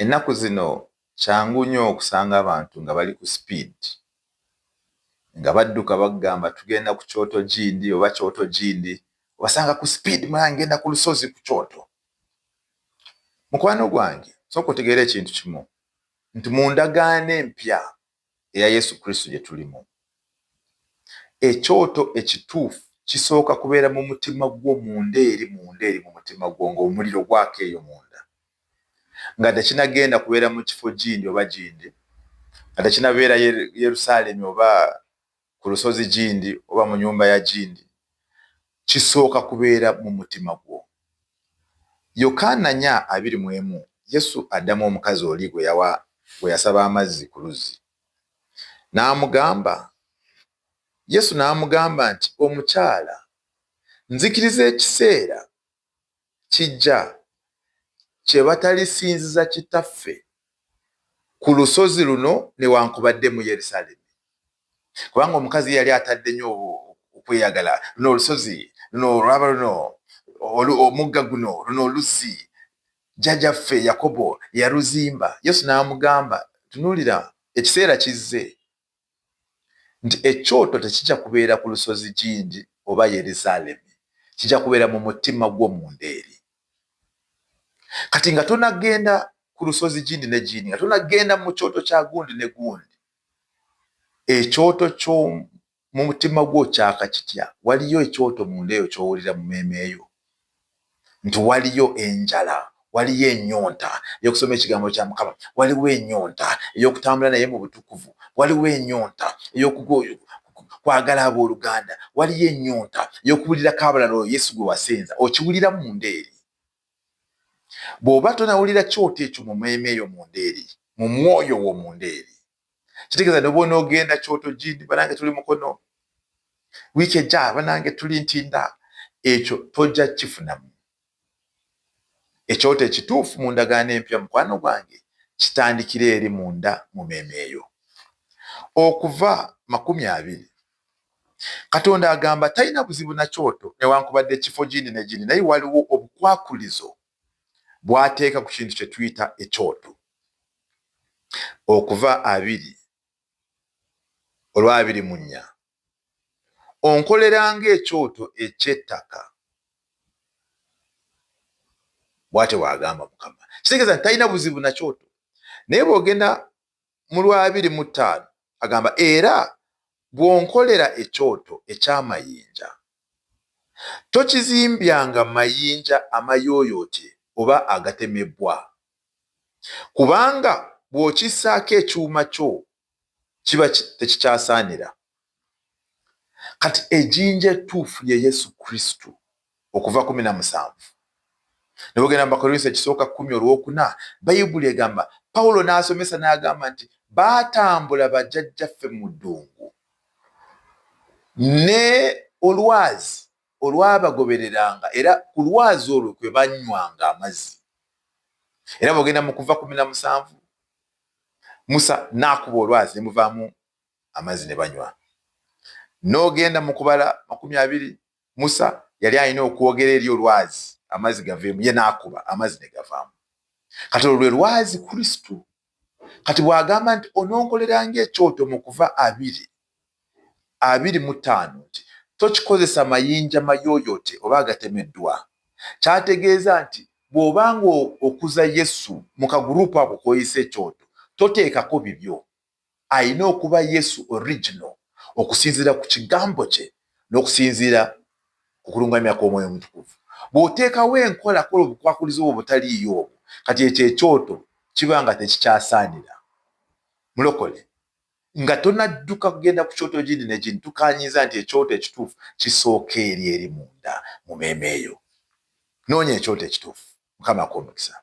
Ennaku zino kyangu nnyo okusanga abantu nga bali ku speed, nga badduka bagamba tugenda ku kyoto gindi oba kyoto gindi, wasanga ku speed mwana ngenda ku lusozi ku kyoto. Mukwano gwange sooka otegeere ekintu kimu nti mu ndagaano empya eya Yesu Kristo gye tulimu, ekyoto ekituufu kisooka kubeera mu mutima gwo munda eri mu mutima gwo ng'omuliro gwako eyo munda, nga tekinagenda kubeera mu kifo gindi oba gindi, nga tekinabeera Yerusaalemi oba ku lusozi gindi oba mu nnyumba ya gindi, kisooka kubeera mu mutima gwo. Yokaana 4:21 Yesu addamu omukazi oli gwe yasaba amazzi ku luzzi, n'amugamba, Yesu n'amugamba nti, omukyala, nzikiriza ekiseera kijja kye batalisinziza kitaffe ku lusozi luno newankubadde mu Yerusaalemi. Kubanga omukazi yali atadde nnyo okweyagala, luno olusozi, luno olwaba luno, omugga guno, luno oluzzi, jjajjaffe Yakobo yaluzimba. Yesu n'amugamba, tunuulira, ekiseera kizze nti ekyoto tekijja kubeera ku lusozi gindi oba Yerusaalemi, kijja kubeera mu mutima gwo munda eri. Kati nga tonagenda ku lusozi gindi ne gindi, nga tonagenda mu kyoto kya gundi ne gundi, ekyoto ky'omu mutima gwo kyaka kitya? Waliyo ekyoto munda eyo ky'owulira mu mmeeme eyo nti waliyo enjala, waliyo ennyonta ey'okusoma ekigambo kya Mukama, waliwo ennyonta ey'okutambula naye mu butukuvu, waliwo ennyonta ey'okwagala abooluganda, waliyo ennyonta ey'okuwulirako abalala oyo Yesu gwe wasenza, okiwulira munda eri. Bw'oba tonawulira kyoto ekyo mu mmeeme eyo munda eri, mu mwoyo wo munda eri, kitegeeza ne bw'onoogenda kyoto gindi, banange tuli mukono, wiiki ejja banange tuli ntinda, ekyo tojja kifunamu. Ekyoto ekituufu mu ndagaano empya, mukwano gwange, kitandikira eri munda mu mmeeme eyo. Okuva 20, Katonda agamba talina buzibu na kyoto newankubadde ekifo gindi ne gindi, naye waliwo obukwakulizo bw'ateeka ku kintu kye tuyita ekyoto. Okuva 2:24 onkoleranga ekyoto eky'ettaka, bw'atyo bw'agamba Mukama. Kitegeeza nti talina buzibu na kyoto. Naye bw'ogenda mu 2:5 agamba era bw'onkolera ekyoto eky'amayinja, tokizimbyanga mayinja amayooyoote oba agatemebbwa, kubanga bw'okissaako ekyuma kyo kiba tekikyasaanira. Kati ejjinja ettuufu ye Yesu Kristo. Okuva 17 ne bwogenda mu Bakolinso ekisooka 10:4 Bayibuli egamba, Pawulo n'asomesa n'agamba nti baatambula bajjajjaffe mu ddungu ne olwazi olwabagobereranga, era ku lwazi olwo kwe banywanga amazzi. Era bw'ogenda mu Kuva 17 Musa n'akuba olwazi ne muvaamu amazzi ne banywa. N'ogenda mu Kubala 20 Musa yali alina okwogera eri olwazi amazzi gaveemu, ye n'akuba amazzi ne gavaamu. Kati olwo lwe lwazi Kristo. Kati bw'agamba nti ononkoleranga ekyoto mu Kuva 2:25 nti tokikozesa mayinja mayooyoote oba agatemeddwa, kyategeeza nti bw'obanga okuza Yesu mu kaguruupu ako k'oyisa ekyoto, toteekako bibyo. Ayina okuba Yesu original, okusinziira ku kigambo kye n'okusinziira ku kulungamya kw'Omwoyo Omutukuvu. Bw'oteekawo enkola kola obukwakulizo obwo butaliiyo obwo, kati ekyo ekyoto kiba nga tekikyasaanira. Mulokole, nga tonadduka kugenda ku kyoto gindi ne gindi, tukaanyiza nti ekyoto ekituufu kisooka eri munda mu mmeeme eyo. Noonya ekyoto ekituufu. Mukama akuwe omukisa.